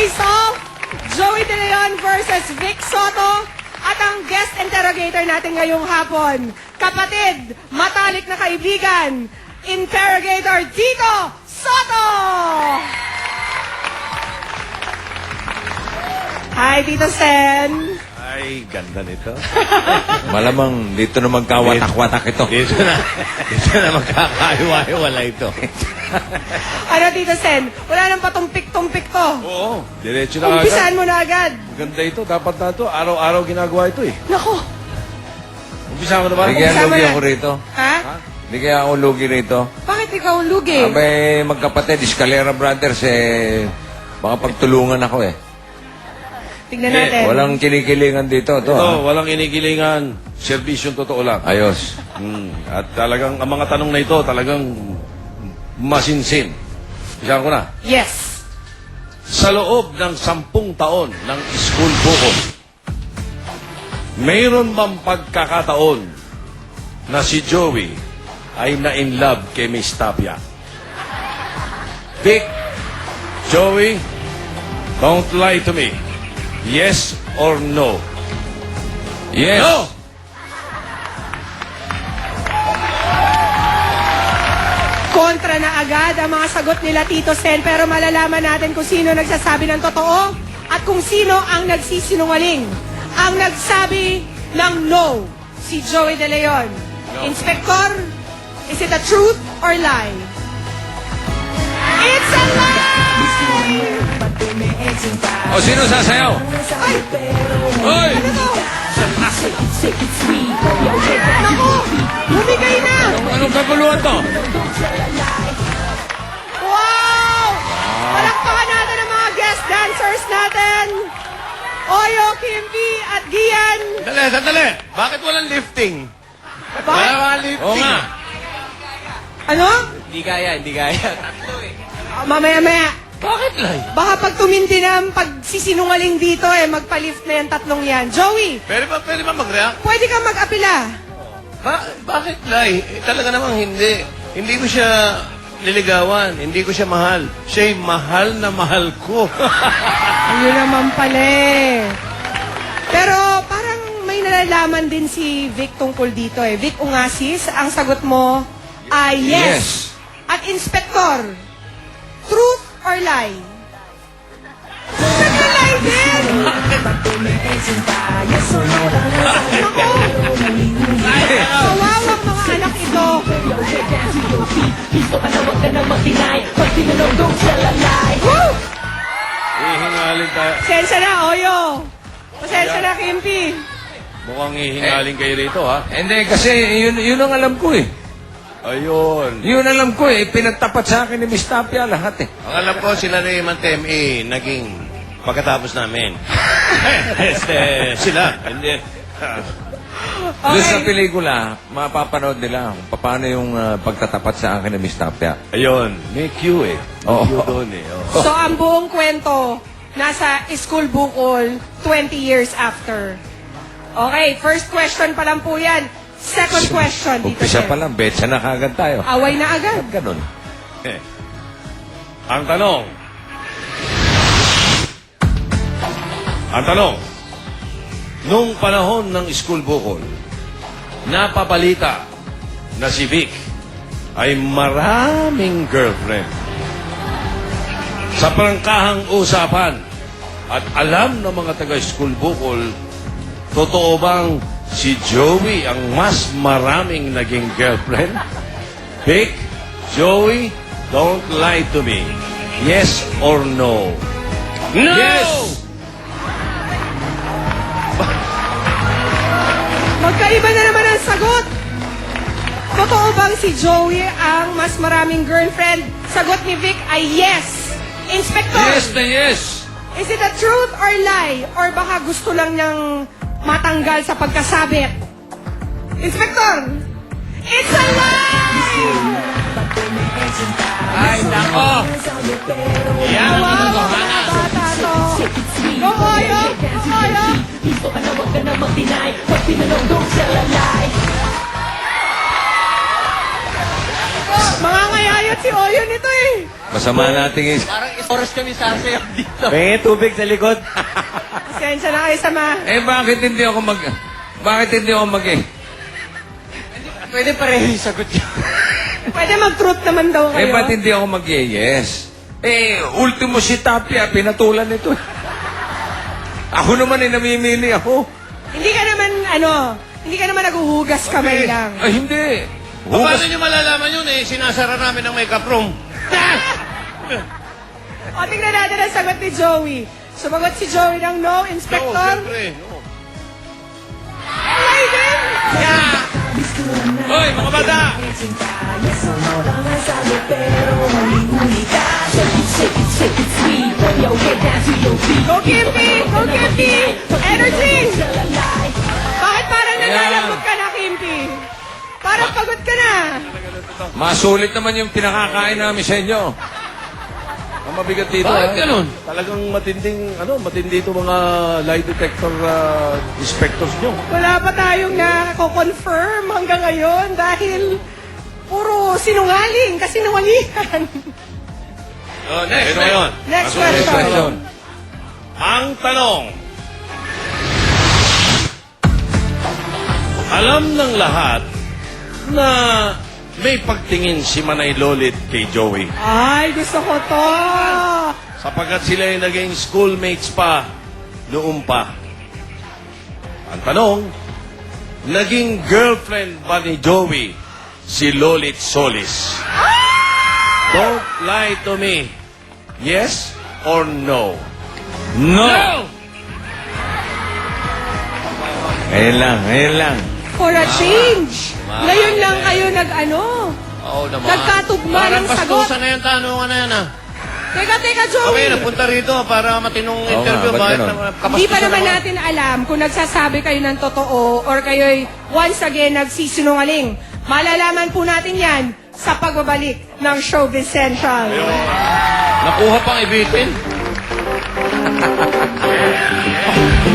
face-off, Joey De Leon versus Vic Soto. At ang guest interrogator natin ngayong hapon, kapatid, matalik na kaibigan, interrogator Tito Soto! Hi, Tito Sen! Ay, ganda nito. Malamang dito na magkawatak-watak ito. Dito na magkakaiwa-iwala ito. Ano, Tito Sen? Wala nang patumpik-tumpik to. Oo, diretso na agad. Umpisaan mo na agad. Ganda ito, dapat na ito. Araw-araw ginagawa ito eh. Nako. Umpisa mo na ba? Hindi kaya Kasama lugi na. ako rito. Ha? Hindi kaya ako lugi rito. Bakit ikaw ang lugi? Abay, magkapatid, Escalera Brothers, baka pagtulungan ako eh. Tignan natin. Walang kinikilingan dito. Ito, ah. walang inigilingan. Serbisyong totoo lang. Ayos. At talagang, ang mga tanong na ito, talagang masinsin. Isa ko na. Yes. Sa loob ng 10 taon ng school bukod, mayroon bang pagkakataon na si Joey ay na-in love kay Miss Tapia? Vic, Joey, don't lie to me. Yes or no? Yes. No! Kontra na agad ang mga sagot nila, Tito Sen, pero malalaman natin kung sino nagsasabi ng totoo at kung sino ang nagsisinungaling. Ang nagsabi ng no, si Joey De Leon. No. Inspector, is it a truth or lie? It's a lie! O, sino sasayaw? Ay! Hoy! Ano to? Naku! Bumigay na! Anong kaguluhan to? Wow! Palakpakan natin ang mga guest dancers natin. Oyo, Kimby, at Gian. Sandali! Bakit walang lifting? Ba- Oo nga. ano? Hindi kaya. Mamaya-maya. Bakit lai? Baka pag tumindi na ang pagsisinungaling dito magpa-lift na yung tatlong yan. Joey, Pwede ba mag-react? pwede ka mag-apila. Bakit lai? Talaga namang hindi. Hindi ko siya niligawan. Hindi ko siya mahal. Siya'y mahal na mahal ko. Ayun naman pala eh. Pero parang may nalalaman din si Vic tungkol dito eh. Vic Ungasis, ang sagot mo ay yes. At Inspector, truth or lie? Nag-lie din! Ako, kawawang mga anak ito. Woo! Hihingalin tayo. Pasensya na, Oyo. Pasensya na, Kimpi. Mukhang hihingalin kayo rito, ha? Hindi, kasi yun ang alam ko eh. Ayun. Yun alam ko eh. Pinagtapat sa akin ni Miss Tapia lahat eh. Ang alam ko, sila ni Mantem, naging pagkatapos namin. Sila. Hindi. Doon sa pelikula, mapapanood nila kung paano yung pagtatapat sa akin ni Miss Tapia. Ayun. May cue eh. May Oo. cue doon eh. Oh. So, ang buong kwento, nasa school bukol 20 years after. Okay, first question pa lang po yan. Second question, dito Umpisa sir. pa lang, betsa na kagad tayo. Away na agad. Ganun. Ang tanong, nung panahon ng school bukol, napabalita na si Vic ay maraming girlfriend. Sa prangkahang usapan at alam ng mga taga-school bukol, totoo bang si Joey ang mas maraming naging girlfriend? Vic, Joey, don't lie to me. Yes or no? No! Yes! Magkaiba na naman ang sagot. Totoo bang si Joey ang mas maraming girlfriend? Sagot ni Vic ay yes. Inspector, Yes na yes! is it a truth or lie? Or baka gusto lang niyang matanggal sa pagkasabit? Inspector, it's a lie! Ay, nako! Yan ang Wow, katotohanan. mga bata to. Go, Oyo! Go, Oyo! Mga ngayayo Nagulat si Oyo nito eh. Masama nating Parang oras kami sasayaw dito. May tubig sa likod. Pasensya na kayo sama. bakit hindi ako Pwede pareho yung sagot niyo. Pwede mag-truth naman daw kayo. ba't hindi ako mag-yes? Ultimo si Tapia, pinatulan ito. Ako naman namimili ako. Hindi ka naman naghuhugas kamay lang. Ay, hindi. Paano nyo malalaman yun sinasara namin ang makeup room. O, tingnan natin ang sagot ni Joey. Sumagot si Joey ng no, Inspector. Ay, din! Hoy, mga bata! Go, Kimpi! Go, Kimpi! Energy! Bakit parang nalalambot ka na, Kimpi? Parang pagod ka na. Masulit naman yung pinakakain namin sa inyo. Ang mabigat dito. Bakit ganun? Talagang matindi ito mga lie detector inspectors nyo. Wala pa tayong nako-confirm hanggang ngayon dahil puro sinungaling, kasinungalingan. Next ngayon. Next Next question. question. Ang tanong. Alam ng lahat na may pagtingin si Manay Lolit kay Joey. Ay, gusto ko to. Sapagkat sila ay naging schoolmates pa noon pa. Ang tanong, naging girlfriend ba ni Joey si Lolit Solis? Don't lie to me. Yes or no? No! Ngayon lang. For a change. Ngayon lang kayo Oo naman. nagkatugma ng sagot. Parang na yung tanungan na yan Teka, Joey. Okay, napunta rito para matinong interview. ba't Bakit ganun? Hindi pa naman natin alam kung nagsasabi kayo ng totoo or kayo'y once again nagsisinungaling. Malalaman po natin yan sa pagbabalik ng Showbiz Central. Nakuha pang ibitin.